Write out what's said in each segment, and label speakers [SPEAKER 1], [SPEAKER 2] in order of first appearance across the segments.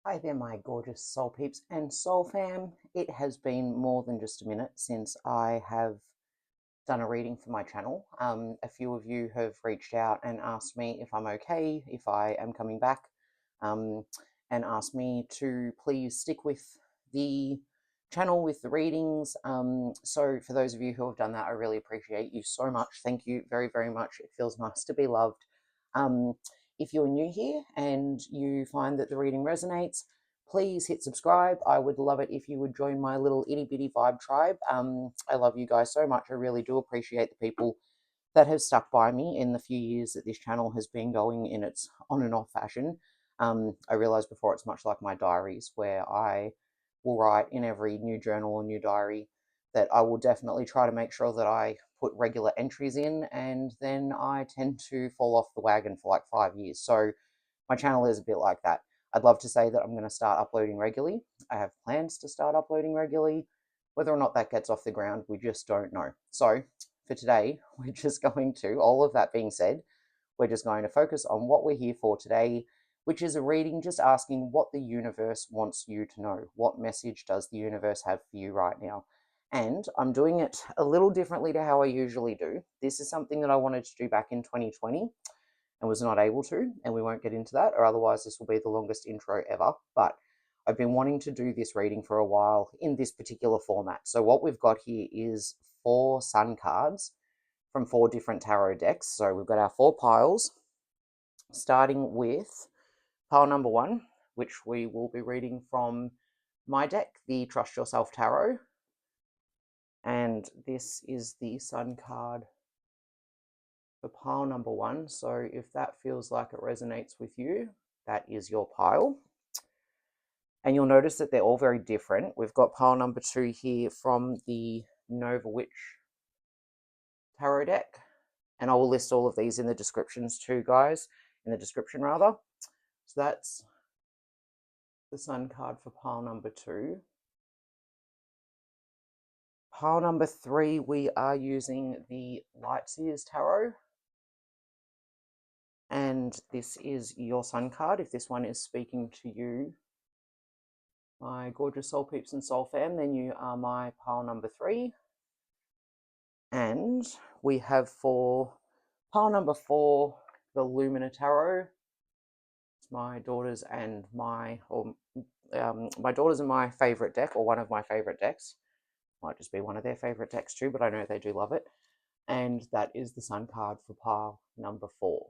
[SPEAKER 1] Hi there, my gorgeous soul peeps and soul fam. It has been more than just a minute since I have done a reading for my channel. A few of you have reached out and asked me if I'm okay, if I am coming back, um, and asked me to please stick with the channel with the readings. So for those of you who have done that, I really appreciate you so much. Thank you very, very much. It feels nice to be loved. Um, if you're new here and you find that the reading resonates, please hit subscribe. I would love it if you would join my little itty bitty vibe tribe. I love you guys so much. I really do appreciate the people that have stuck by me in the few years that this channel has been going in its on and off fashion. I realized before it's much like my diaries, where I will write in every new journal or new diary that I will definitely try to make sure that I put regular entries in, and then I tend to fall off the wagon for like 5 years. So my channel is a bit like that. I'd love to say that I'm going to start uploading regularly. I have plans to start uploading regularly. Whether or not that gets off the ground, we just don't know. So for today, we're just going to, all of that being said, we're just going to focus on what we're here for today, which is a reading just asking what the universe wants you to know. What message does the universe have for you right now? And I'm doing it a little differently to how I usually do. This is something that I wanted to do back in 2020 and was not able to, and we won't get into that, or otherwise this will be the longest intro ever. But I've been wanting to do this reading for a while in this particular format. So what we've got here is 4 sun cards from 4 different tarot decks. So we've got our 4 piles, starting with pile number 1, which we will be reading from my deck, the Trust Yourself Tarot. And this is the sun card for pile number 1. So if that feels like it resonates with you, that is your pile. And you'll notice that they're all very different. We've got pile number 2 here from the Nova Witch tarot deck. And I will list all of these in the descriptions too, guys. In the description, rather. So that's the sun card for pile number 2. Pile number 3, we are using the Light Seers tarot. And this is your sun card. If this one is speaking to you, my gorgeous soul peeps and soul fam, then you are my pile number 3. And we have for pile number 4, the Lumina tarot. It's my daughters and my favorite deck, or one of my favorite decks. Might just be one of their favorite decks too, but I know they do love it. And that is the sun card for pile number 4.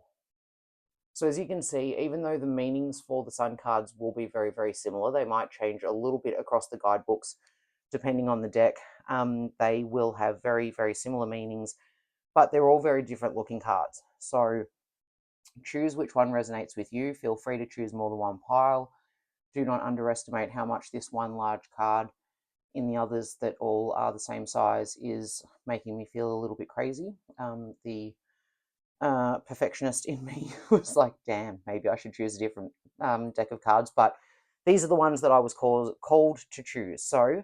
[SPEAKER 1] So as you can see, even though the meanings for the sun cards will be very, very similar, they might change a little bit across the guidebooks depending on the deck. They will have very, very similar meanings, but they're all very different looking cards. So choose which one resonates with you. Feel free to choose more than one pile. Do not underestimate how much this one large card in the others that all are the same size is making me feel a little bit crazy. The perfectionist in me was like, damn, maybe I should choose a different deck of cards, but these are the ones that I was called to choose. So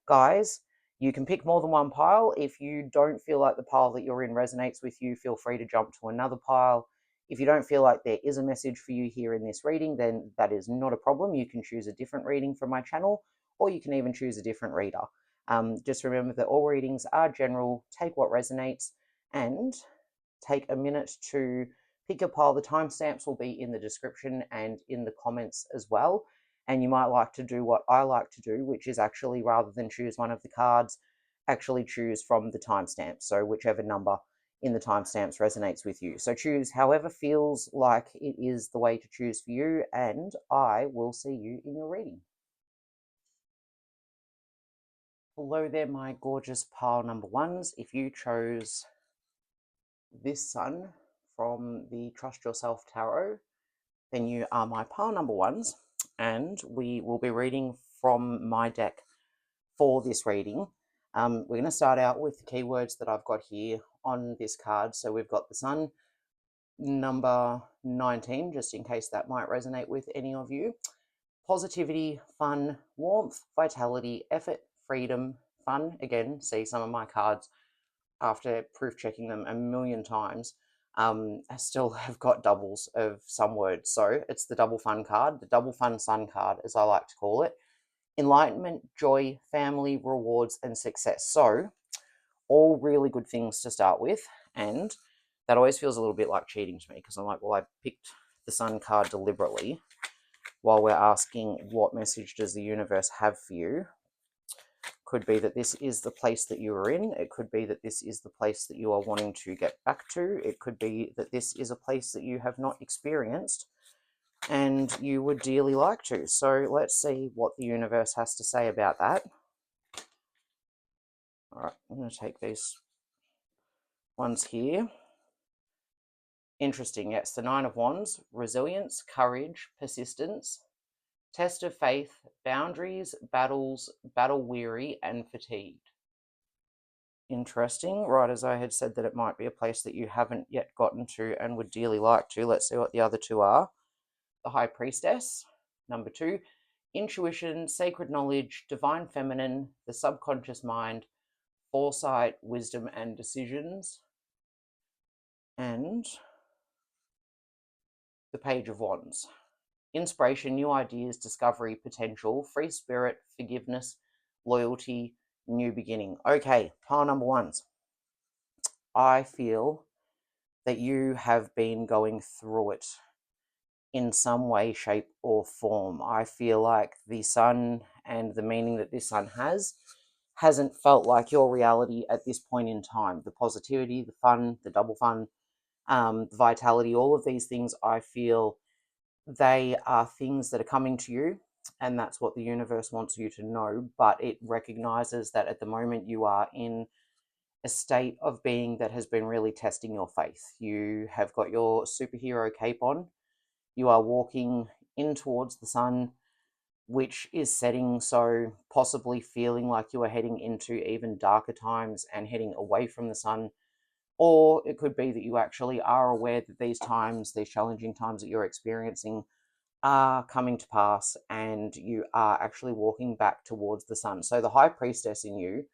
[SPEAKER 1] guys, you can pick more than one pile. If you don't feel like the pile that you're in resonates with you, feel free to jump to another pile. If you don't feel like there is a message for you here in this reading, then that is not a problem. You can choose a different reading from my channel, or you can even choose a different reader. Just remember that all readings are general. Take what resonates, and take a minute to pick your pile. The timestamps will be in the description and in the comments as well. And you might like to do what I like to do, which is actually, rather than choose one of the cards, actually choose from the timestamps. So whichever number in the timestamps resonates with you. So choose however feels like it is the way to choose for you, and I will see you in your reading. Hello there, my gorgeous pile number 1s. If you chose this sun from the Trust Yourself Tarot, then you are my pile number 1s, and we will be reading from my deck for this reading. We're going to start out with the keywords that I've got here on this card. So we've got the sun, number 19, just in case that might resonate with any of you. Positivity, fun, warmth, vitality, effort, freedom, fun. Again, see some of my cards after proof checking them a million times. I still have got doubles of some words. So it's the double fun card, the double fun sun card, as I like to call it. Enlightenment, joy, family, rewards, and success. So all really good things to start with. And that always feels a little bit like cheating to me, because I'm like, well, I picked the sun card deliberately while we're asking what message does the universe have for you. Could be that this is the place that you are in. It could be that this is the place that you are wanting to get back to. It could be that this is a place that you have not experienced and you would dearly like to. So let's see what the universe has to say about that. All right, I'm going to take these ones here. Interesting, yes, the Nine of Wands, resilience, courage, persistence, test of faith, boundaries, battles, battle weary, and fatigued. Interesting, right as I had said that it might be a place that you haven't yet gotten to and would dearly like to. Let's see what the other two are. The High Priestess, number 2, intuition, sacred knowledge, divine feminine, the subconscious mind, foresight, wisdom, and decisions. And the Page of Wands, inspiration, new ideas, discovery, potential, free spirit, forgiveness, loyalty, new beginning. Okay, pile number ones. I feel that you have been going through it in some way, shape, or form. I feel like the sun and the meaning that this sun hasn't felt like your reality at this point in time. The positivity, the fun, the double fun, the vitality, all of these things, I feel they are things that are coming to you, and that's what the universe wants you to know, but it recognizes that at the moment you are in a state of being that has been really testing your faith. You have got your superhero cape on, you are walking in towards the sun, which is setting, so possibly feeling like you are heading into even darker times and heading away from the sun. Or it could be that you actually are aware that these times, these challenging times that you're experiencing, are coming to pass and you are actually walking back towards the sun. So the High Priestess in you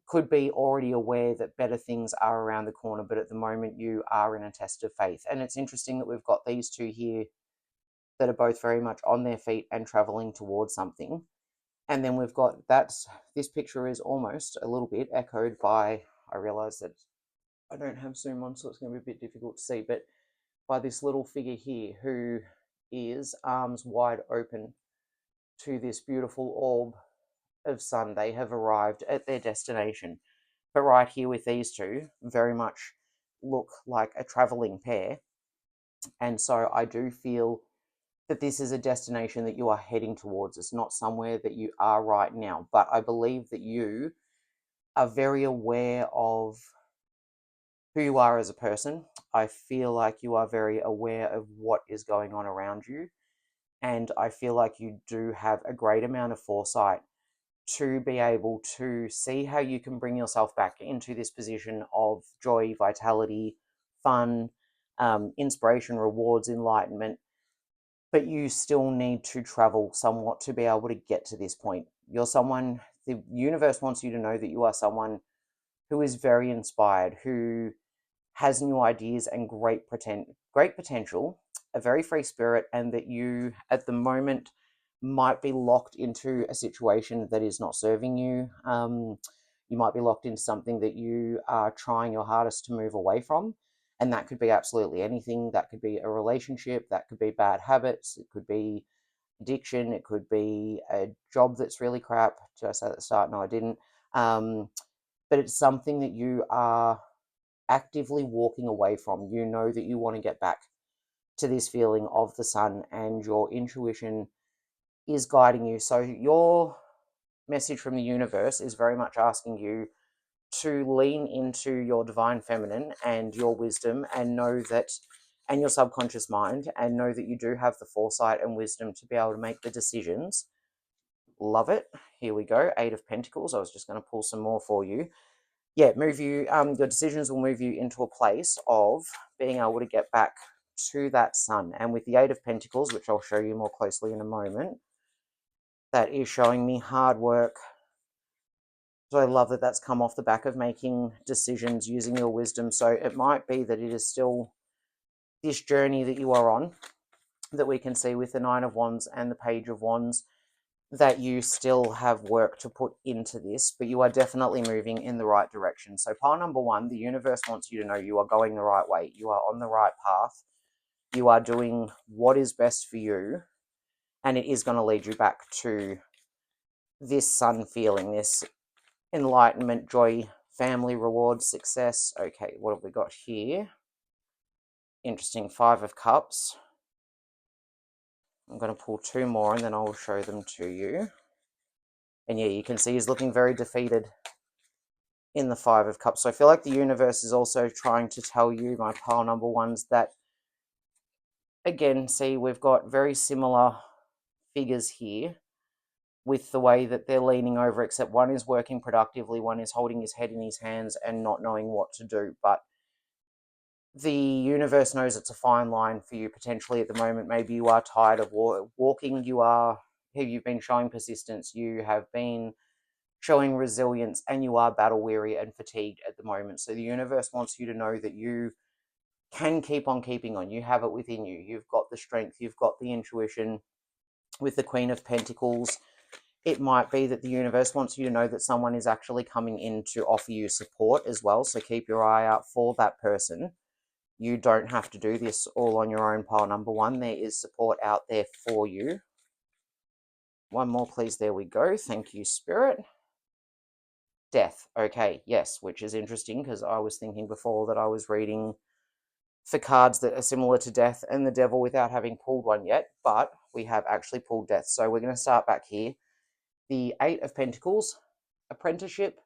[SPEAKER 1] could be already aware that better things are around the corner, but at the moment you are in a test of faith. And it's interesting that we've got these two here that are both very much on their feet and traveling towards something. And then we've got this picture is almost a little bit echoed by, I realize that I don't have zoom on, so it's going to be a bit difficult to see, but by this little figure here who is arms wide open to this beautiful orb of sun. They have arrived at their destination. But right here with these two, very much look like a traveling pair. And so I do feel that this is a destination that you are heading towards. It's not somewhere that you are right now. But I believe that you are very aware of who you are as a person. I feel like you are very aware of what is going on around you. And I feel like you do have a great amount of foresight to be able to see how you can bring yourself back into this position of joy, vitality, fun, inspiration, rewards, enlightenment. But you still need to travel somewhat to be able to get to this point. You're someone, the universe wants you to know that you are someone who is very inspired, who has new ideas and great potential, a very free spirit, and that you at the moment might be locked into a situation that is not serving you. You might be locked into something that you are trying your hardest to move away from. And that could be absolutely anything. That could be a relationship, that could be bad habits, it could be addiction, it could be a job that's really crap. Did I say at the start? No, I didn't. But it's something that you are actively walking away from. You know that you want to get back to this feeling of the sun, and your intuition is guiding you. So your message from the universe is very much asking you to lean into your divine feminine and your wisdom, and know that, and your subconscious mind, and know that you do have the foresight and wisdom to be able to make the decisions. Love it. Here we go. 8 of Pentacles. I was just going to pull some more for you. Yeah, move you, your decisions will move you into a place of being able to get back to that sun. And with the 8 of Pentacles, which I'll show you more closely in a moment, that is showing me hard work, So I love that that's come off the back of making decisions using your wisdom. So it might be that it is still this journey that you are on, that we can see with the Nine of Wands and the Page of Wands, that you still have work to put into this, but you are definitely moving in the right direction. So pile number one, the universe wants you to know you are going the right way. You are on the right path. You are doing what is best for you, and it is going to lead you back to this sun feeling, this enlightenment, joy, family, reward, success. Okay, what have we got here? Interesting, Five of Cups. I'm going to pull two more and then I will show them to you. And yeah, you can see he's looking very defeated in the Five of Cups. So I feel like the universe is also trying to tell you, my pile number ones, that, again, see, we've got very similar figures here with the way that they're leaning over, except one is working productively, one is holding his head in his hands and not knowing what to do. But the universe knows it's a fine line for you potentially at the moment. Maybe you are tired of walking, you've been showing persistence, you have been showing resilience, and you are battle weary and fatigued at the moment. So the universe wants you to know that you can keep on keeping on. You have it within you. You've got the strength, you've got the intuition. With the Queen of Pentacles, it might be that the universe wants you to know that someone is actually coming in to offer you support as well. So keep your eye out for that person. You don't have to do this all on your own, pile number one. There is support out there for you. One more, please. There we go. Thank you, Spirit. Death. Okay, yes, which is interesting because I was thinking before that I was reading for cards that are similar to Death and the Devil without having pulled one yet, but we have actually pulled Death. So we're going to start back here. The Eight of Pentacles, apprenticeship,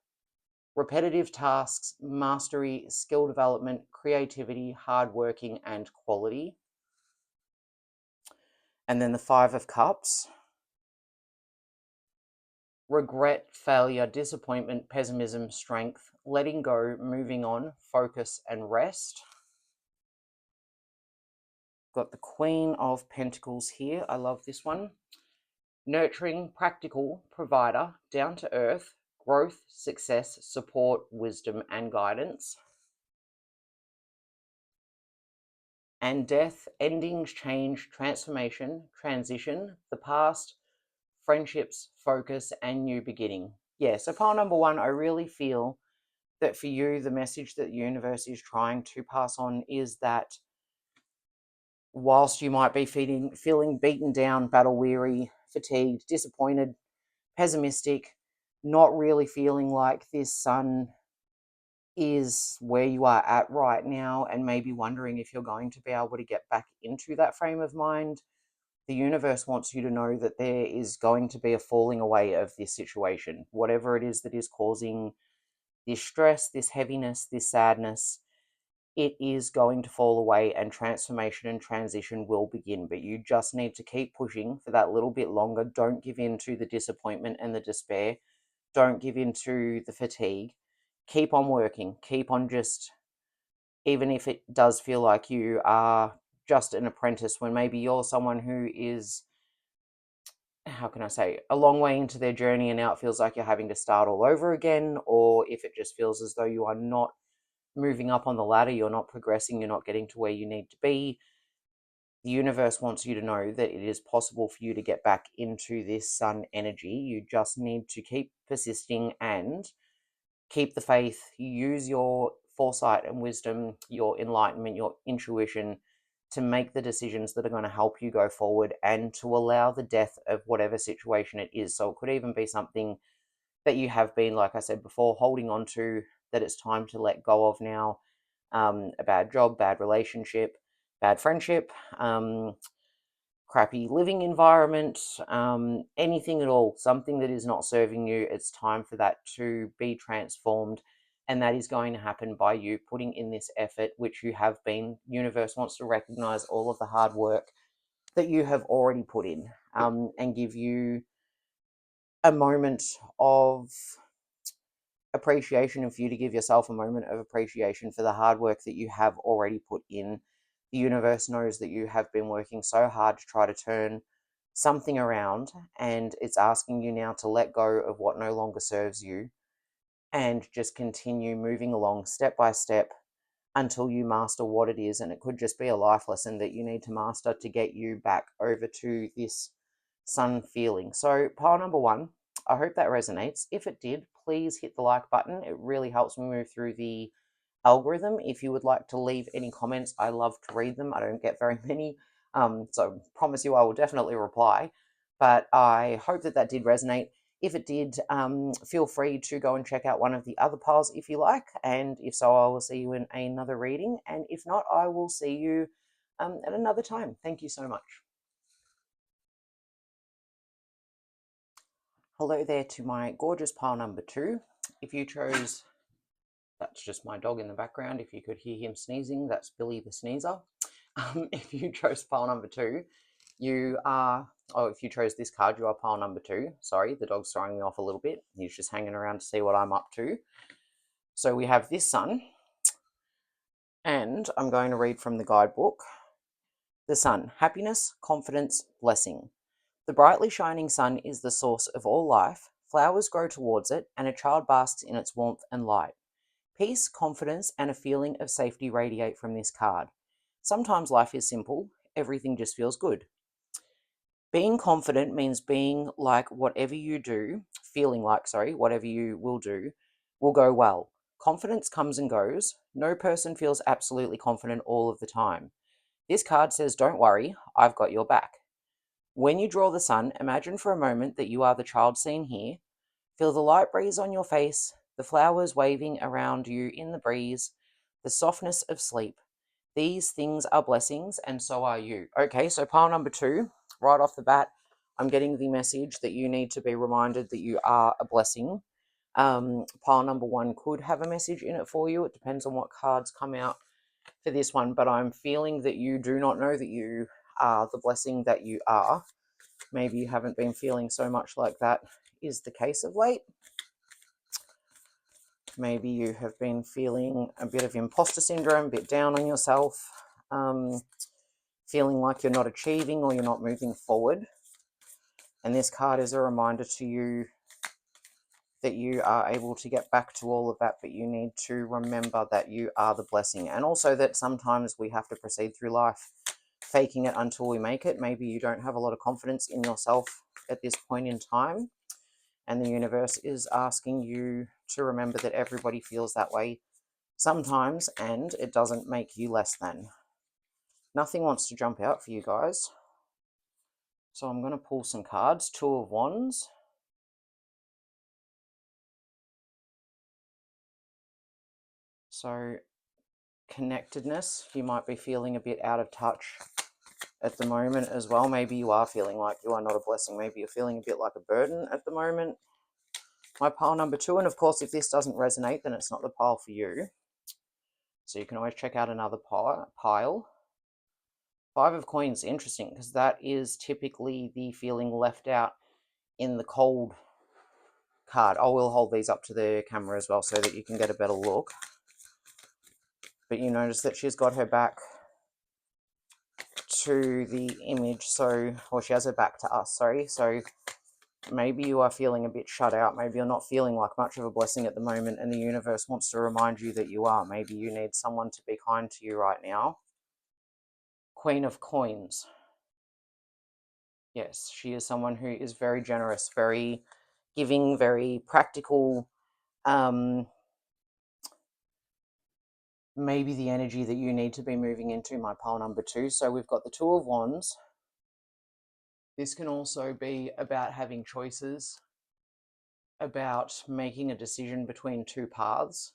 [SPEAKER 1] repetitive tasks, mastery, skill development, creativity, hardworking, and quality. And then the Five of Cups, regret, failure, disappointment, pessimism, strength, letting go, moving on, focus, and rest. Got the Queen of Pentacles here. I love this one. Nurturing, practical, provider, down to earth, growth, success, support, wisdom, and guidance. And death, endings, change, transformation, transition, the past, friendships, focus, and new beginning. Yeah, so pile number one, I really feel that for you, the message that the universe is trying to pass on is that whilst you might be feeling beaten down, battle weary, fatigued, disappointed, pessimistic, not really feeling like this sun is where you are at right now, and maybe wondering if you're going to be able to get back into that frame of mind, the universe wants you to know that there is going to be a falling away of this situation. Whatever it is that is causing this stress, this heaviness, this sadness, it is going to fall away and transformation and transition will begin. But you just need to keep pushing for that little bit longer. Don't give in to the disappointment and the despair. Don't give in to the fatigue. Keep on working. Keep on just, even if it does feel like you are just an apprentice when maybe you're someone who is, how can I say, a long way into their journey and now it feels like you're having to start all over again, or if it just feels as though you are not moving up on the ladder, you're not progressing, you're not getting to where you need to be, the universe wants you to know that it is possible for you to get back into this sun energy. You just need to keep persisting and keep the faith. Use your foresight and wisdom, your enlightenment, your intuition to make the decisions that are going to help you go forward and to allow the death of whatever situation it is. So it could even be something that you have been, like I said before, holding on to, that it's time to let go of now. A bad job, bad relationship, bad friendship, crappy living environment, anything at all, something that is not serving you. It's time for that to be transformed. And that is going to happen by you putting in this effort, which you have been. Universe wants to recognize all of the hard work that you have already put in, and give you a moment of appreciation, and for you to give yourself a moment of appreciation for the hard work that you have already put in. The universe knows that you have been working so hard to try to turn something around, and it's asking you now to let go of what no longer serves you and just continue moving along step by step until you master what it is. And it could just be a life lesson that you need to master to get you back over to this sun feeling. So pile number one, I hope that resonates. If it did, please hit the like button. It really helps me move through the algorithm. If you would like to leave any comments, I love to read them. I don't get very many, so promise you I will definitely reply. But I hope that that did resonate. If it did, feel free to go and check out one of the other piles if you like. And if so, I will see you in another reading. And if not, I will see you at another time. Thank you so much. Hello there to my gorgeous pile number two. If you chose, that's just my dog in the background. If you could hear him sneezing, that's Billy the Sneezer. If you chose pile number two, you are, if you chose this card, you are pile number two. Sorry, the dog's throwing me off a little bit. He's just hanging around to see what I'm up to. So we have this sun, and I'm going to read from the guidebook. The sun, happiness, confidence, blessing. The brightly shining sun is the source of all life. Flowers grow towards it, and a child basks in its warmth and light. Peace, confidence, and a feeling of safety radiate from this card. Sometimes life is simple, everything just feels good. Being confident means being like whatever you do, feeling like, whatever you will do, will go well. Confidence comes and goes. No person feels absolutely confident all of the time. This card says, don't worry, I've got your back. When you draw the sun, imagine for a moment that you are the child seen here. Feel the light breeze on your face, the flowers waving around you in the breeze, the softness of sleep. These things are blessings, and so are you. Okay, so pile number two, right off the bat, I'm getting the message that you need to be reminded that you are a blessing. Pile number one could have a message in it for you. It depends on what cards come out for this one, but I'm feeling that you do not know that you are the blessing that you are. Maybe you haven't been feeling so much like that is the case of late. Maybe you have been feeling a bit of imposter syndrome, a bit down on yourself, feeling like you're not achieving or you're not moving forward. And this card is a reminder to you that you are able to get back to all of that, but you need to remember that you are the blessing. And also that sometimes we have to proceed through life faking it until we make it. Maybe you don't have a lot of confidence in yourself at this point in time, and the universe is asking you to remember that everybody feels that way sometimes, and it doesn't make you less than. Nothing wants to jump out for you guys. So I'm going to pull some cards. Two of Wands. So connectedness, you might be feeling a bit out of touch at the moment as well. Maybe you are feeling like you are not a blessing. Maybe you're feeling a bit like a burden at the moment. My pile number two, and of course if this doesn't resonate, then it's not the pile for you. So you can always check out another pile. Five of Coins, interesting, because that is typically the feeling left out in the cold card. I will hold these up to the camera as well so that you can get a better look. But you notice that she's got her back to the image, or she has her back to us, sorry. So maybe you are feeling a bit shut out. Maybe you're not feeling like much of a blessing at the moment, and the universe wants to remind you that you are. Maybe you need someone to be kind to you right now. Queen of Coins. Yes, she is someone who is very generous, very giving, very practical. Maybe the energy that you need to be moving into, my pile number two. So we've got the Two of Wands. This can also be about having choices, about making a decision between two paths.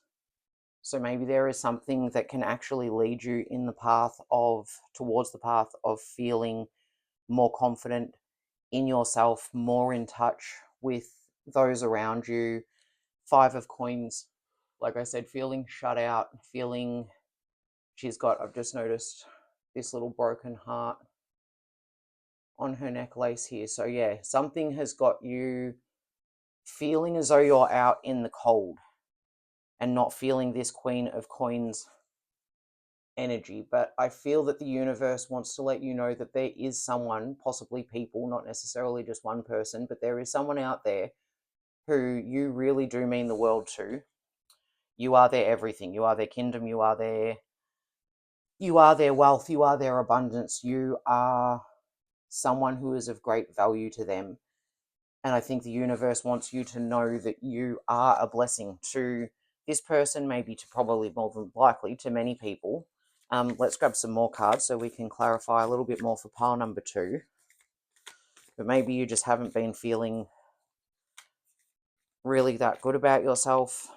[SPEAKER 1] So maybe there is something that can actually lead you in the path towards the path of feeling more confident in yourself, more in touch with those around you. Five of Coins, like I said, feeling shut out, feeling I've just noticed this little broken heart on her necklace here. So yeah, something has got you feeling as though you're out in the cold and not feeling this Queen of Coins energy. But I feel that the universe wants to let you know that there is someone, possibly people, not necessarily just one person, but there is someone out there who you really do mean the world to. You are their everything. You are their kingdom. You are their wealth. You are their abundance. You are someone who is of great value to them. And I think the universe wants you to know that you are a blessing to this person, maybe to probably more than likely to many people. Let's grab some more cards so we can clarify a little bit more for pile number 2. But maybe you just haven't been feeling really that good about yourself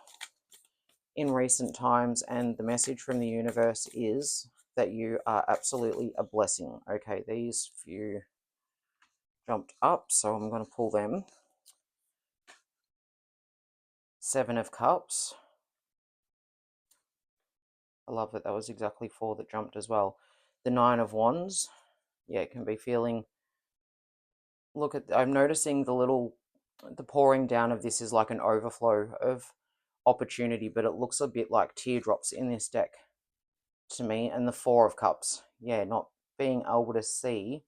[SPEAKER 1] in recent times, and the message from the universe is that you are absolutely a blessing. Okay, these few jumped up, so I'm going to pull them. 7 of Cups. I love that was exactly 4 that jumped as well. The 9 of Wands. Yeah, it can be feeling... Look at... I'm noticing the pouring down of this is like an overflow of opportunity, but it looks a bit like teardrops in this deck to me. And the 4 of Cups. Yeah, not being able to see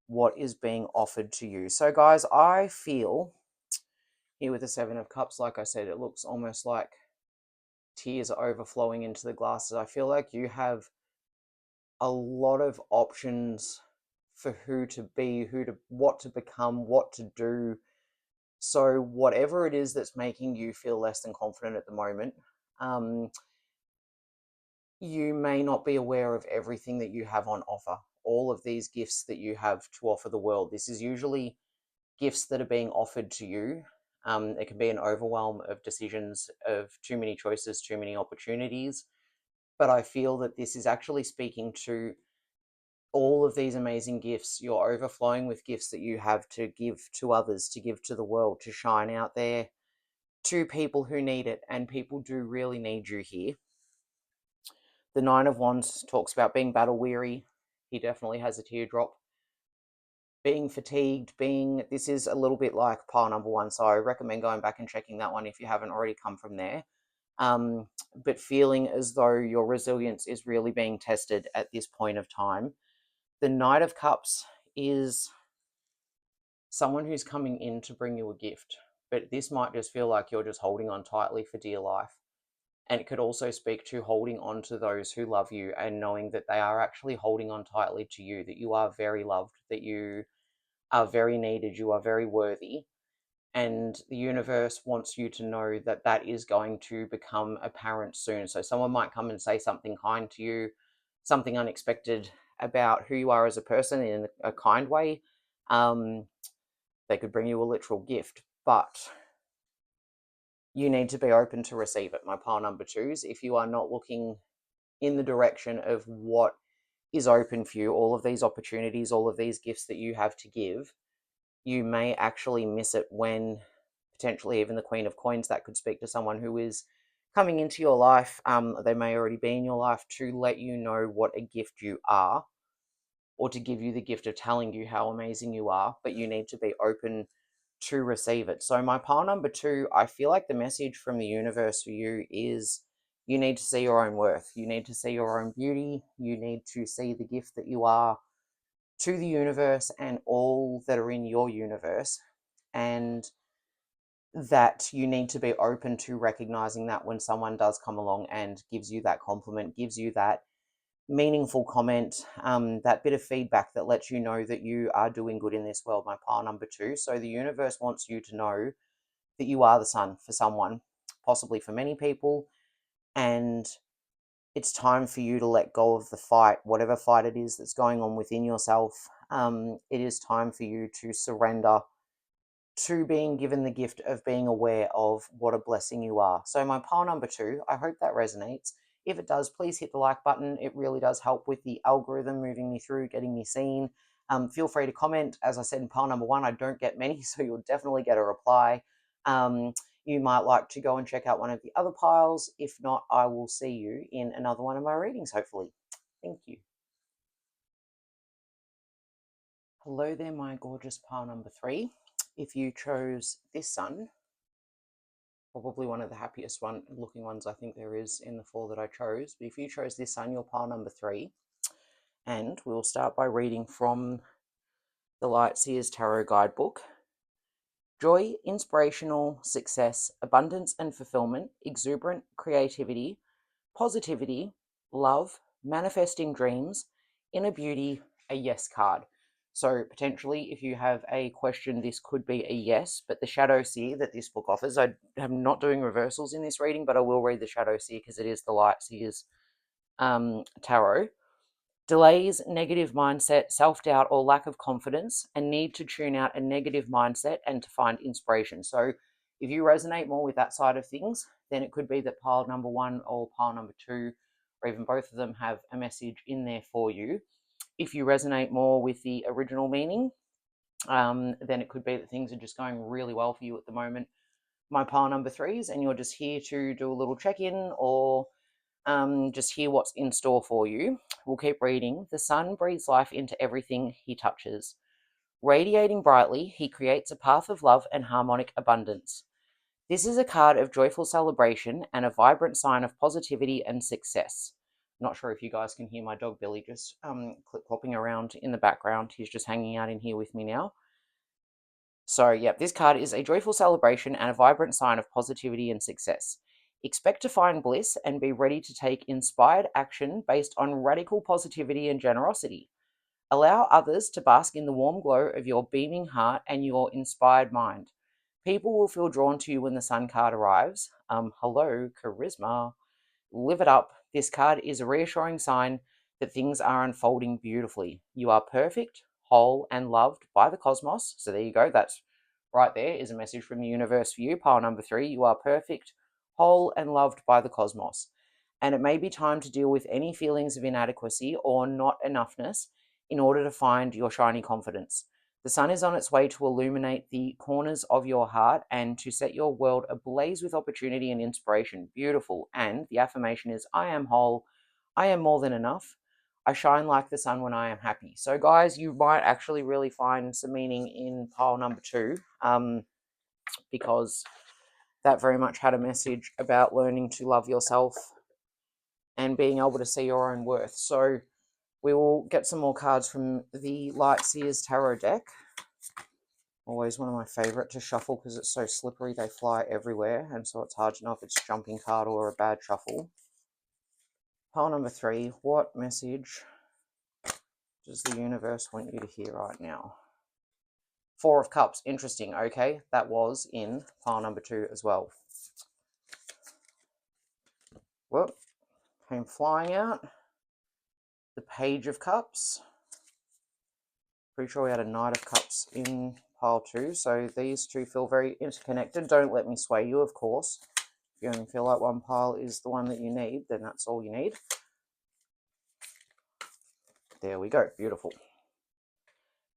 [SPEAKER 1] what is being offered to you. So guys, I feel here with the 7 of Cups, like I said, it looks almost like tears are overflowing into the glasses. I feel like you have a lot of options for who to be, what to become, what to do. So whatever it is that's making you feel less than confident at the moment, you may not be aware of everything that you have on offer. All of these gifts that you have to offer the world. This is usually gifts that are being offered to you. It can be an overwhelm of decisions, of too many choices, too many opportunities. But I feel that this is actually speaking to all of these amazing gifts. You're overflowing with gifts that you have to give to others, to give to the world, to shine out there to people who need it. And people do really need you here. The 9 of Wands talks about being battle weary. He definitely has a teardrop. Being fatigued, this is a little bit like pile number 1, so I recommend going back and checking that one if you haven't already come from there. But feeling as though your resilience is really being tested at this point of time. The Knight of Cups is someone who's coming in to bring you a gift, but this might just feel like you're just holding on tightly for dear life. And it could also speak to holding on to those who love you and knowing that they are actually holding on tightly to you, that you are very loved, that you are very needed, you are very worthy. And the universe wants you to know that that is going to become apparent soon. So someone might come and say something kind to you, something unexpected about who you are as a person in a kind way. They could bring you a literal gift, but you need to be open to receive it. My pile number 2s, if you are not looking in the direction of what is open for you, all of these opportunities, all of these gifts that you have to give, you may actually miss it when potentially even the Queen of Coins, that could speak to someone who is coming into your life. They may already be in your life to let you know what a gift you are, or to give you the gift of telling you how amazing you are, but you need to be open to receive it. So my pile number 2, I feel like the message from the universe for you is you need to see your own worth. You need to see your own beauty. You need to see the gift that you are to the universe and all that are in your universe. And that you need to be open to recognizing that when someone does come along and gives you that compliment, gives you that meaningful comment, that bit of feedback that lets you know that you are doing good in this world. My pile number 2. So the universe wants you to know that you are the sun for someone, possibly for many people, and it's time for you to let go of the fight, whatever fight it is that's going on within yourself. It is time for you to surrender to being given the gift of being aware of what a blessing you are. So my pile number 2, I hope that resonates. If it does, please hit the like button. It really does help with the algorithm moving me through, getting me seen. Feel free to comment. As I said in pile number 1, I don't get many, so you'll definitely get a reply. You might like to go and check out one of the other piles. If not, I will see you in another one of my readings, hopefully. Thank you. Hello there, my gorgeous pile number 3. If you chose this sun, probably one of the happiest looking ones I think there is in the 4 that I chose, but if you chose this sun, you're pile number 3. And we'll start by reading from the Light Seers Tarot Guidebook. joy, inspirational success, abundance and fulfillment, exuberant creativity, positivity, love, manifesting dreams, inner beauty, a yes card. So potentially, if you have a question, this could be a yes, but the Shadow Seer that this book offers, I am not doing reversals in this reading, but I will read the Shadow Seer because it is the Light Seer's tarot. Delays, negative mindset, self-doubt or lack of confidence, and need to tune out a negative mindset and to find inspiration. So if you resonate more with that side of things, then it could be that pile number 1 or pile number 2, or even both of them, have a message in there for you. If you resonate more with the original meaning, then it could be that things are just going really well for you at the moment. My pile number 3s, and you're just here to do a little check-in or just hear what's in store for you. We'll keep reading. The sun breathes life into everything he touches. Radiating brightly, he creates a path of love and harmonic abundance. This is a card of joyful celebration and a vibrant sign of positivity and success. Not sure if you guys can hear my dog Billy just clip-clopping around in the background. He's just hanging out in here with me now. So, yeah, this card is a joyful celebration and a vibrant sign of positivity and success. Expect to find bliss and be ready to take inspired action based on radical positivity and generosity. Allow others to bask in the warm glow of your beaming heart and your inspired mind. People will feel drawn to you when the sun card arrives. Hello, charisma. Live it up. This card is a reassuring sign that things are unfolding beautifully. You are perfect, whole, and loved by the cosmos. So there you go. That's right there is a message from the universe for you. Pile number 3, you are perfect, whole, and loved by the cosmos. And it may be time to deal with any feelings of inadequacy or not enoughness in order to find your shiny confidence. The sun is on its way to illuminate the corners of your heart and to set your world ablaze with opportunity and inspiration. Beautiful. And the affirmation is, I am whole. I am more than enough. I shine like the sun when I am happy. So, guys, you might actually really find some meaning in pile number 2, because that very much had a message about learning to love yourself and being able to see your own worth. So we will get some more cards from the Light Seer's Tarot deck. Always one of my favourite to shuffle because it's so slippery, they fly everywhere, and so it's hard to know if it's a jumping card or a bad shuffle. Pile number 3, what message does the universe want you to hear right now? 4 of Cups, interesting, okay, that was in pile number 2 as well. Whoop, came flying out. The Page of Cups. Pretty sure we had a Knight of Cups in pile 2, so these two feel very interconnected. Don't let me sway you, of course. If you only feel like one pile is the one that you need, then that's all you need. There we go, beautiful.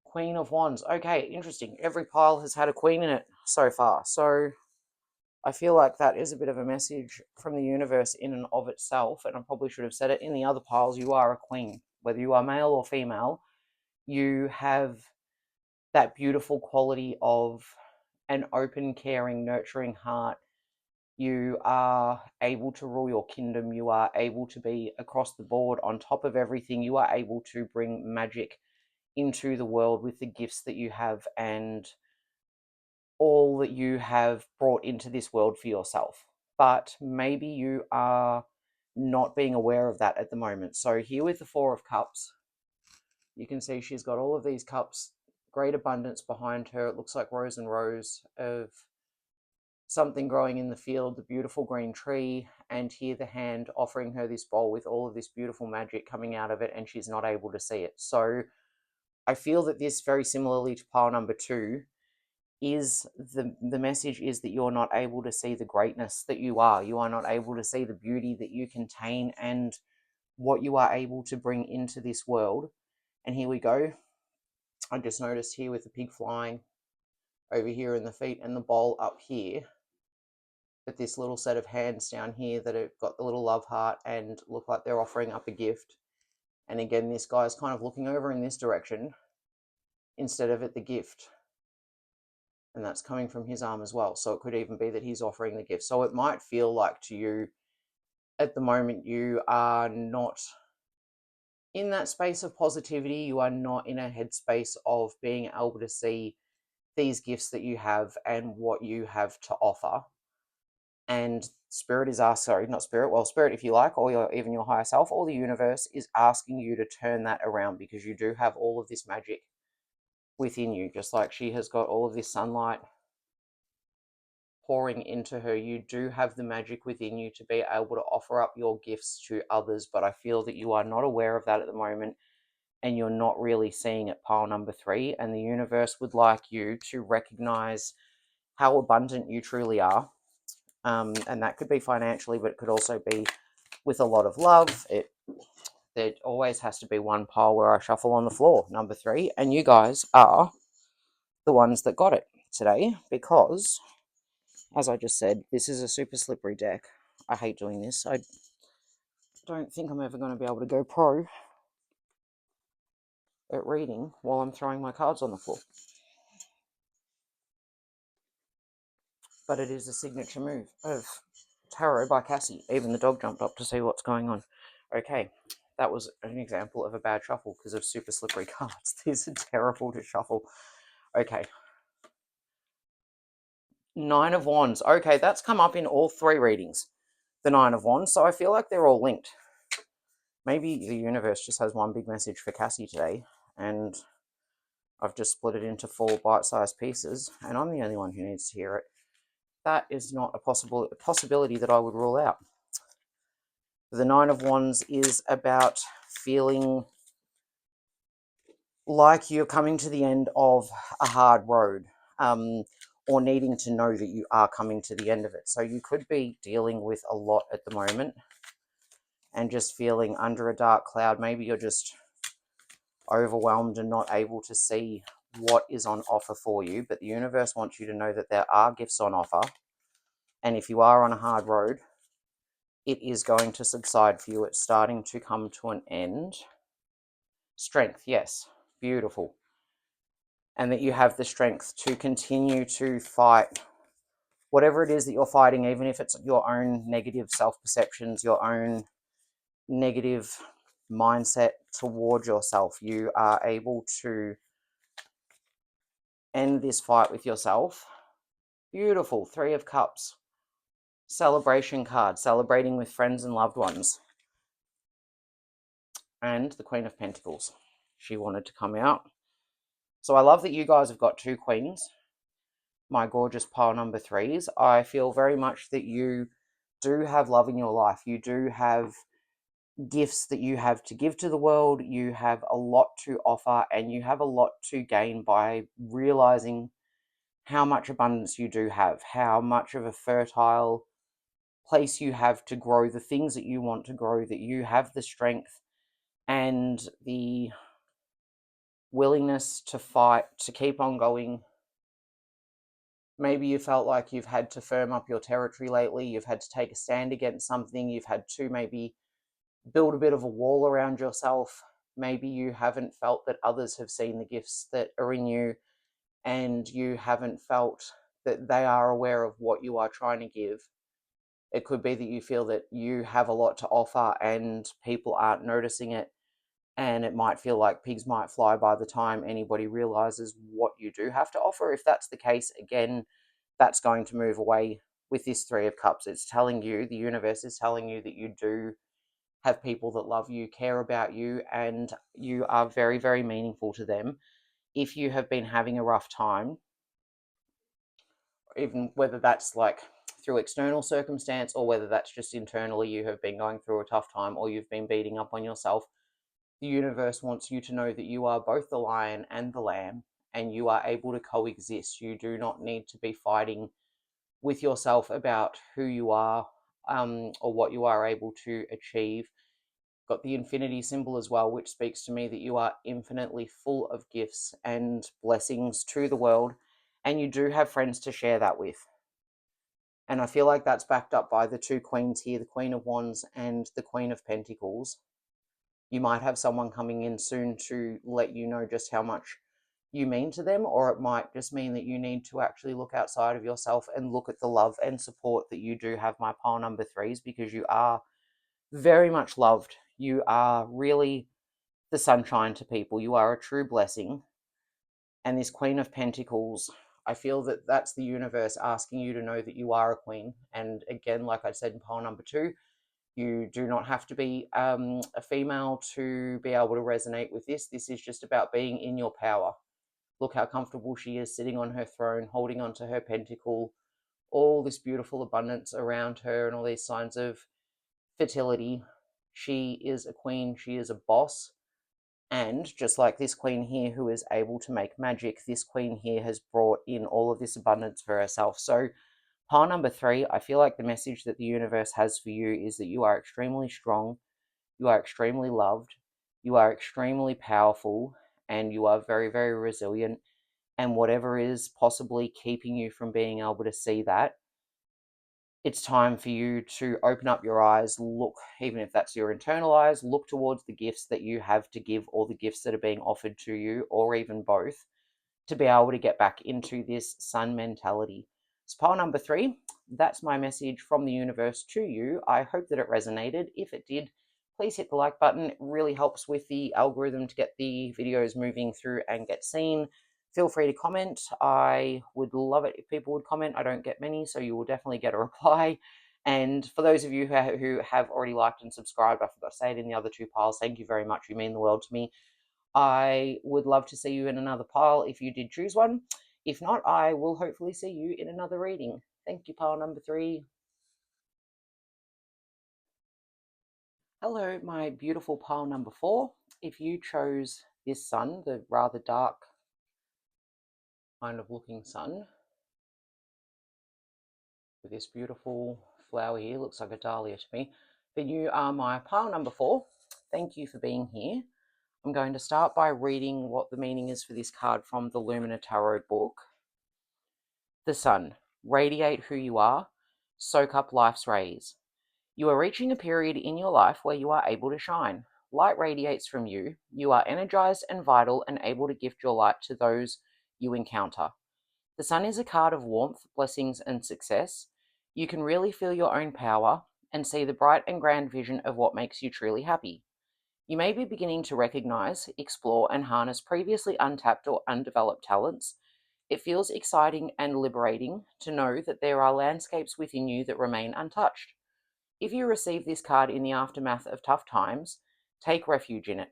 [SPEAKER 1] Queen of Wands. Okay, interesting. Every pile has had a queen in it so far, so I feel like that is a bit of a message from the universe in and of itself, and I probably should have said it. In the other piles, you are a queen. Whether you are male or female, you have that beautiful quality of an open, caring, nurturing heart. You are able to rule your kingdom. You are able to be across the board on top of everything. You are able to bring magic into the world with the gifts that you have and all that you have brought into this world for yourself. But maybe you are not being aware of that at the moment. So here with the 4 of Cups, you can see she's got all of these cups, great abundance behind her. It looks like rows and rows of something growing in the field, the beautiful green tree, and here the hand offering her this bowl with all of this beautiful magic coming out of it, and she's not able to see it. So I feel that this, very similarly to pile number 2, is the message is that you're not able to see the greatness that you are. You are not able to see the beauty that you contain and what you are able to bring into this world. And here we go. I just noticed here with the pig flying over here in the feet and the bowl up here, but this little set of hands down here that have got the little love heart and look like they're offering up a gift. And again, this guy's kind of looking over in this direction instead of at the gift. And that's coming from his arm as well. So it could even be that he's offering the gift. So it might feel like to you at the moment you are not in that space of positivity. You are not in a headspace of being able to see these gifts that you have and what you have to offer. And spirit is asked, sorry, not spirit, well, spirit, if you like, or even your higher self, or the universe is asking you to turn that around, because you do have all of this magic within you, just like she has got all of this sunlight pouring into her. You do have the magic within you to be able to offer up your gifts to others, but I feel that you are not aware of that at the moment, and you're not really seeing it, pile number 3, and the universe would like you to recognize how abundant you truly are. And that could be financially, but it could also be with a lot of love. There always has to be one pile where I shuffle on the floor, number 3, and you guys are the ones that got it today, because, as I just said, this is a super slippery deck. I hate doing this. I don't think I'm ever going to be able to go pro at reading while I'm throwing my cards on the floor. But it is a signature move of tarot by Cassy. Even the dog jumped up to see what's going on. Okay, that was an example of a bad shuffle because of super slippery cards. These are terrible to shuffle. Okay. 9 of Wands. Okay, that's come up in all 3 readings. The 9 of Wands. So I feel like they're all linked. Maybe the universe just has one big message for Cassy today, and I've just split it into 4 bite-sized pieces, and I'm the only one who needs to hear it. That is not a possibility that I would rule out. The 9 of Wands is about feeling like you're coming to the end of a hard road, or needing to know that you are coming to the end of it. So you could be dealing with a lot at the moment and just feeling under a dark cloud. Maybe you're just overwhelmed and not able to see what is on offer for you, but the universe wants you to know that there are gifts on offer, and if you are on a hard road, it is going to subside for you. It's starting to come to an end. Strength, yes, beautiful. And that you have the strength to continue to fight whatever it is that you're fighting, even if it's your own negative self-perceptions, your own negative mindset towards yourself. You are able to end this fight with yourself. Beautiful. 3 of Cups. Celebration card. Celebrating with friends and loved ones. And the Queen of Pentacles. She wanted to come out. So I love that you guys have got 2 queens. My gorgeous pile number 3s. I feel very much that you do have love in your life. You do have gifts that you have to give to the world. You have a lot to offer, and you have a lot to gain by realizing how much abundance you do have, how much of a fertile place you have to grow the things that you want to grow, that you have the strength and the willingness to fight, to keep on going. Maybe you felt like you've had to firm up your territory lately, you've had to take a stand against something, you've had to maybe build a bit of a wall around yourself. Maybe you haven't felt that others have seen the gifts that are in you, and you haven't felt that they are aware of what you are trying to give. It could be that you feel that you have a lot to offer and people aren't noticing it, and it might feel like pigs might fly by the time anybody realizes what you do have to offer. If that's the case, again, that's going to move away with this 3 of Cups. It's telling you, the universe is telling you, that you do have people that love you, care about you, and you are very, very meaningful to them. If you have been having a rough time, even whether that's like through external circumstance or whether that's just internally, you have been going through a tough time or you've been beating up on yourself, the universe wants you to know that you are both the lion and the lamb, and you are able to coexist. You do not need to be fighting with yourself about who you are, or what you are able to achieve. Got the infinity symbol as well, which speaks to me that you are infinitely full of gifts and blessings to the world, and you do have friends to share that with. And I feel like that's backed up by the 2 queens here, the Queen of Wands and the Queen of Pentacles. You might have someone coming in soon to let you know just how much you mean to them, or it might just mean that you need to actually look outside of yourself and look at the love and support that you do have, my pile number 3s, because you are very much loved. You are really the sunshine to people. You are a true blessing. And this Queen of Pentacles, I feel that that's the universe asking you to know that you are a queen. And again, like I said in pile number 2, you do not have to be a female to be able to resonate with this. This is just about being in your power. Look how comfortable she is sitting on her throne, holding onto her pentacle, all this beautiful abundance around her, and all these signs of fertility. She is a queen, she is a boss. And just like this queen here who is able to make magic, this queen here has brought in all of this abundance for herself. So pile number 3, I feel like the message that the universe has for you is that you are extremely strong, you are extremely loved, you are extremely powerful, and you are very, very resilient. And whatever is possibly keeping you from being able to see that, it's time for you to open up your eyes, look, even if that's your internal eyes, look towards the gifts that you have to give, or the gifts that are being offered to you, or even both, to be able to get back into this sun mentality. So pile number 3, that's my message from the universe to you. I hope that it resonated. If it did, please hit the like button. It really helps with the algorithm to get the videos moving through and get seen. Feel free to comment. I would love it if people would comment. I don't get many, so you will definitely get a reply. And for those of you who have already liked and subscribed, I forgot to say it in the other 2 piles, thank you very much. You mean the world to me. I would love to see you in another pile if you did choose one. If not, I will hopefully see you in another reading. Thank you, pile number 3. Hello, my beautiful pile number 4. If you chose this sun, the rather dark kind of looking sun, with this beautiful flower here, looks like a dahlia to me, then you are my pile number 4. Thank you for being here. I'm going to start by reading what the meaning is for this card from the Lumina Tarot book. The sun. Radiate who you are. Soak up life's rays. You are reaching a period in your life where you are able to shine. Light radiates from you. You are energized and vital and able to gift your light to those you encounter. The sun is a card of warmth, blessings, and success. You can really feel your own power and see the bright and grand vision of what makes you truly happy. You may be beginning to recognize, explore, and harness previously untapped or undeveloped talents. It feels exciting and liberating to know that there are landscapes within you that remain untouched. If you receive this card in the aftermath of tough times, take refuge in it.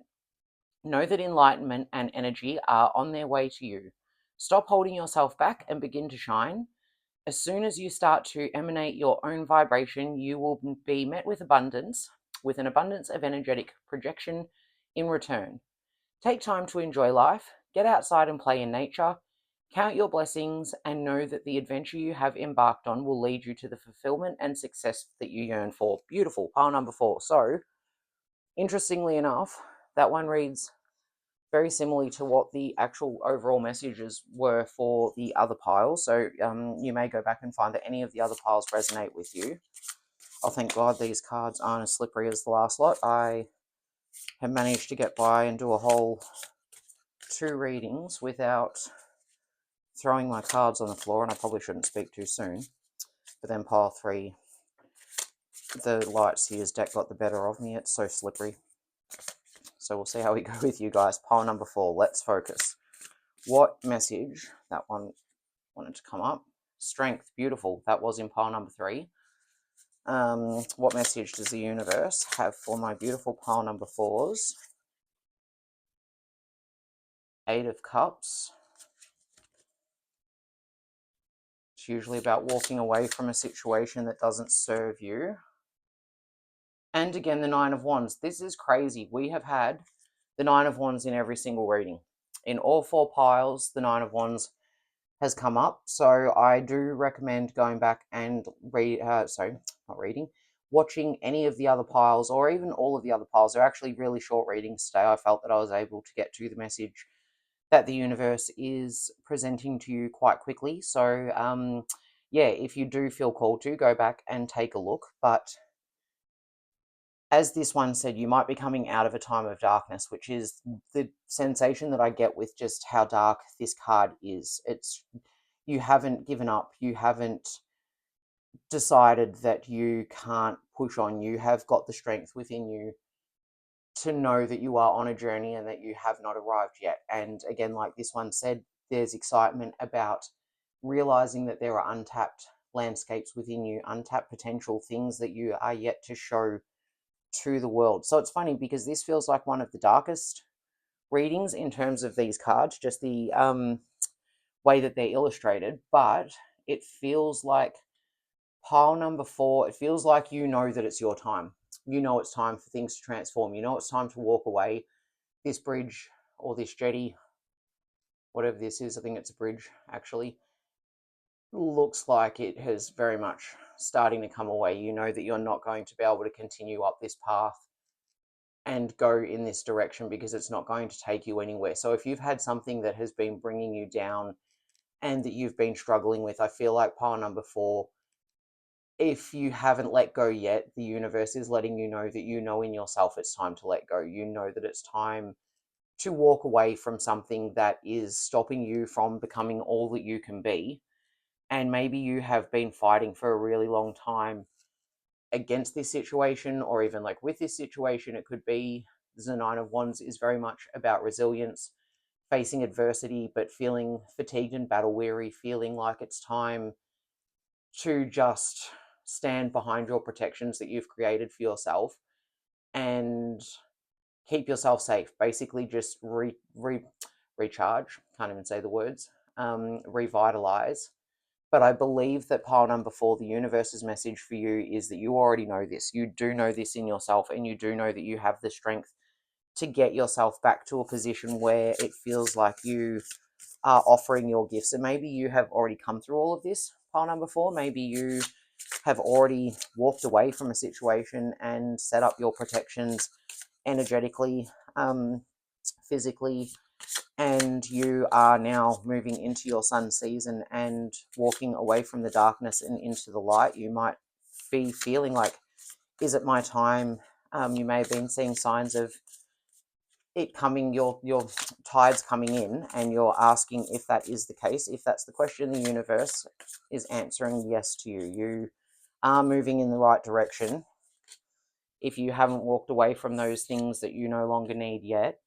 [SPEAKER 1] Know that enlightenment and energy are on their way to you. Stop holding yourself back and begin to shine. As soon as you start to emanate your own vibration, you will be met with abundance, with an abundance of energetic projection in return. Take time to enjoy life, get outside and play in nature, count your blessings, and know that the adventure you have embarked on will lead you to the fulfillment and success that you yearn for. Beautiful. Pile number 4. So, interestingly enough, that one reads very similarly to what the actual overall messages were for the other piles. So you may go back and find that any of the other piles resonate with you. Oh, thank God these cards aren't as slippery as the last lot. I have managed to get by and do a whole 2 readings without throwing my cards on the floor, and I probably shouldn't speak too soon. But then pile 3, the light Seer's deck got the better of me. It's so slippery. So we'll see how we go with you guys. Pile number 4, let's focus. What message, that one wanted to come up. Strength, beautiful. That was in pile number 3. What message does the universe have for my beautiful pile number 4s? 8 of Cups. It's usually about walking away from a situation that doesn't serve you. And again, the 9 of Wands. This is crazy. We have had the 9 of Wands in every single reading. In all 4 piles, the 9 of Wands has come up. So I do recommend going back and watching any of the other piles, or even all of the other piles. They're actually really short readings today. I felt that I was able to get to the message that the universe is presenting to you quite quickly. So yeah, if you do feel called to, go back and take a look. But as this one said, you might be coming out of a time of darkness, which is the sensation that I get with just how dark this card is. It's, you haven't given up. You haven't decided that you can't push on. You have got the strength within you to know that you are on a journey and that you have not arrived yet. And again, like this one said, there's excitement about realizing that there are untapped landscapes within you, untapped potential things that you are yet to show to the world. So it's funny because this feels like one of the darkest readings in terms of these cards, just the way that they're illustrated, but it feels like pile number 4, it feels like you know that it's your time. You know it's time for things to transform. You know it's time to walk away. This bridge or this jetty, whatever this is, I think it's a bridge actually, looks like it has very much starting to come away. You know that you're not going to be able to continue up this path and go in this direction because it's not going to take you anywhere. So if you've had something that has been bringing you down and that you've been struggling with, I feel like pile number 4, if you haven't let go yet, the universe is letting you know that you know in yourself it's time to let go. You know that it's time to walk away from something that is stopping you from becoming all that you can be. And maybe you have been fighting for a really long time against this situation, or even like with this situation. It could be the Nine of Wands is very much about resilience, facing adversity, but feeling fatigued and battle weary, feeling like it's time to just stand behind your protections that you've created for yourself and keep yourself safe. Basically, just recharge. Can't even say the words. Revitalize. But I believe that pile number 4, the universe's message for you is that you already know this. You do know this in yourself, and you do know that you have the strength to get yourself back to a position where it feels like you are offering your gifts. And maybe you have already come through all of this, pile number 4. Maybe you have already walked away from a situation and set up your protections energetically, physically, and you are now moving into your sun season and walking away from the darkness and into the light. You might be feeling like, is it my time? You may have been seeing signs of it coming, your tides coming in, and you're asking if that is the case. If that's the question, the universe is answering yes to you. You are moving in the right direction. If you haven't walked away from those things that you no longer need yet,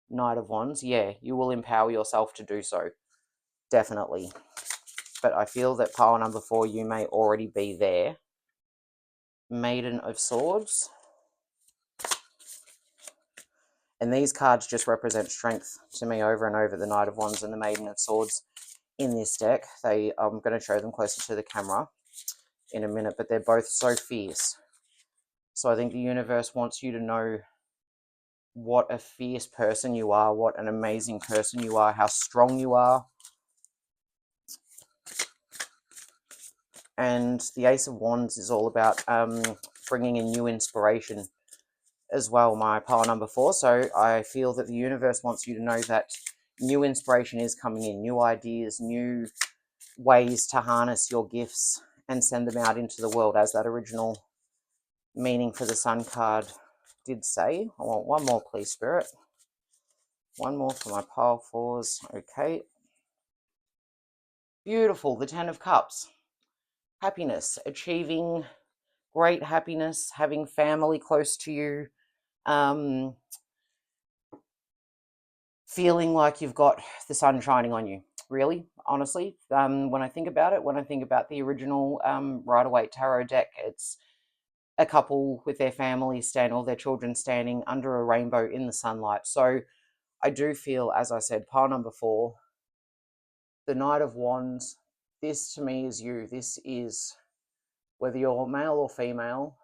[SPEAKER 1] Knight of Wands, yeah, you will empower yourself to do so. Definitely. But I feel that pile number 4, you may already be there. Maiden of Swords. And these cards just represent strength to me over and over, the Knight of Wands and the Maiden of Swords in this deck. I'm going to show them closer to the camera in a minute, but they're both so fierce. So I think the universe wants you to know what a fierce person you are, what an amazing person you are, how strong you are. And the Ace of Wands is all about bringing a new inspiration as well, my pile number 4. So I feel that the universe wants you to know that new inspiration is coming in, new ideas, new ways to harness your gifts and send them out into the world, as that original meaning for the Sun card did say. I want one more, please, Spirit. One more for my pile 4s. Okay. Beautiful. The 10 of Cups. Happiness. Achieving great happiness. Having family close to you. Feeling like you've got the sun shining on you. Really, honestly. When I think about it, when I think about the original Rider-Waite Tarot deck, it's a couple with their family or their children standing under a rainbow in the sunlight. So I do feel, as I said, pile number 4, the Knight of Wands, this to me is you. This is, whether you're male or female,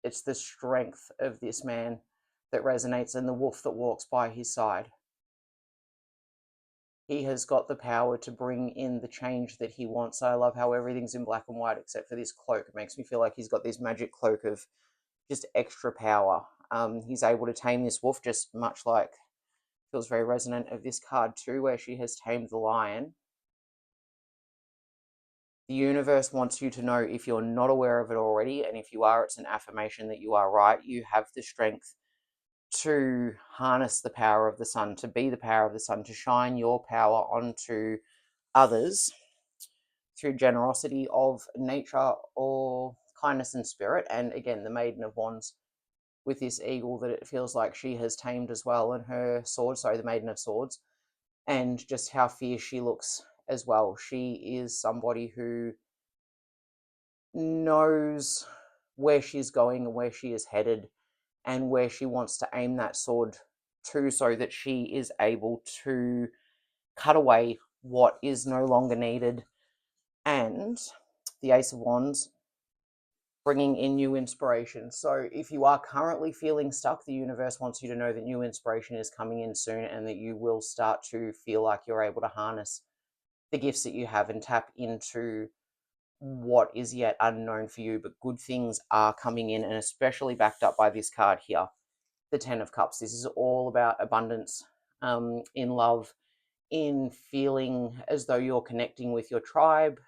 [SPEAKER 1] it's the strength of this man that resonates, and the wolf that walks by his side. He has got the power to bring in the change that he wants. I love how everything's in black and white except for this cloak. It makes me feel like he's got this magic cloak of just extra power. He's able to tame this wolf, just much like, feels very resonant of this card too, where she has tamed the lion. The universe wants you to know, if you're not aware of it already, and if you are, it's an affirmation that you are right. You have the strength to harness the power of the sun, to be the power of the sun, to shine your power onto others through generosity of nature or kindness and spirit. And again, the Maiden of Wands with this eagle that it feels like she has tamed as well, and her sword, sorry, the Maiden of Swords, and just how fierce she looks as well. She is somebody who knows where she's going and where she is headed and where she wants to aim that sword to, so that she is able to cut away what is no longer needed. And the Ace of Wands, bringing in new inspiration. So if you are currently feeling stuck, the universe wants you to know that new inspiration is coming in soon, and that you will start to feel like you're able to harness the gifts that you have and tap into what is yet unknown for you. But good things are coming in, and especially backed up by this card here, the Ten of Cups. This is all about abundance, in love, in feeling as though you're connecting with your tribe,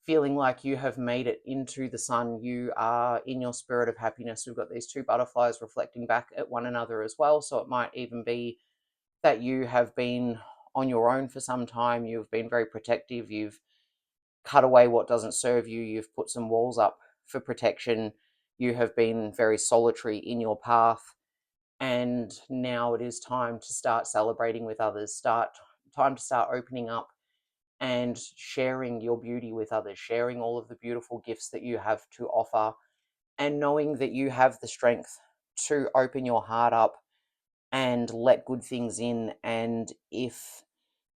[SPEAKER 1] feeling like you have made it into the sun. You are in your spirit of happiness. We've got these two butterflies reflecting back at one another as well. So it might even be that you have been on your own for some time. You've been very protective. You've cut away what doesn't serve you. You've put some walls up for protection. You have been very solitary in your path. And now it is time to start celebrating with others. Time to start opening up and sharing your beauty with others, sharing all of the beautiful gifts that you have to offer, and knowing that you have the strength to open your heart up and let good things in. And if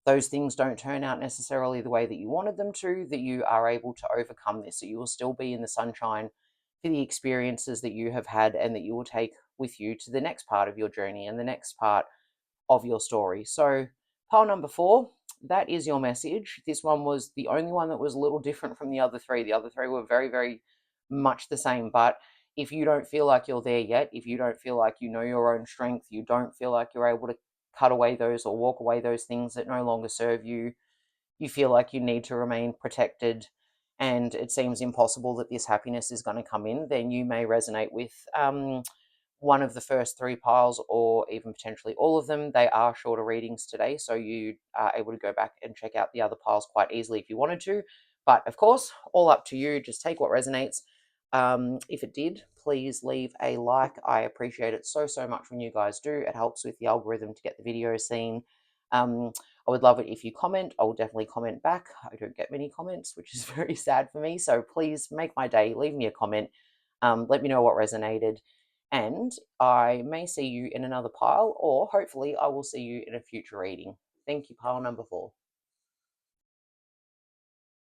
[SPEAKER 1] those things don't turn out necessarily the way that you wanted them to, that you are able to overcome this, that you will still be in the sunshine for the experiences that you have had, and that you will take with you to the next part of your journey and the next part of your story. So pile number 4, that is your message. This one was the only one that was a little different from the other 3. The other 3 were very, very much the same. But if you don't feel like you're there yet, if you don't feel like you know your own strength, you don't feel like you're able to cut away those or walk away those things that no longer serve you, you feel like you need to remain protected, and it seems impossible that this happiness is going to come in, then you may resonate with one of the first 3 piles, or even potentially all of them. They are shorter readings today, so you are able to go back and check out the other piles quite easily if you wanted to. But of course, all up to you. Just take what resonates. If it did, please leave a like. I appreciate it so, so much when you guys do. It helps with the algorithm to get the video seen. I would love it if you comment. I will definitely comment back. I don't get many comments, which is very sad for me. So please make my day. Leave me a comment. Let me know what resonated. And I may see you in another pile, or hopefully I will see you in a future reading. Thank you, pile number 4.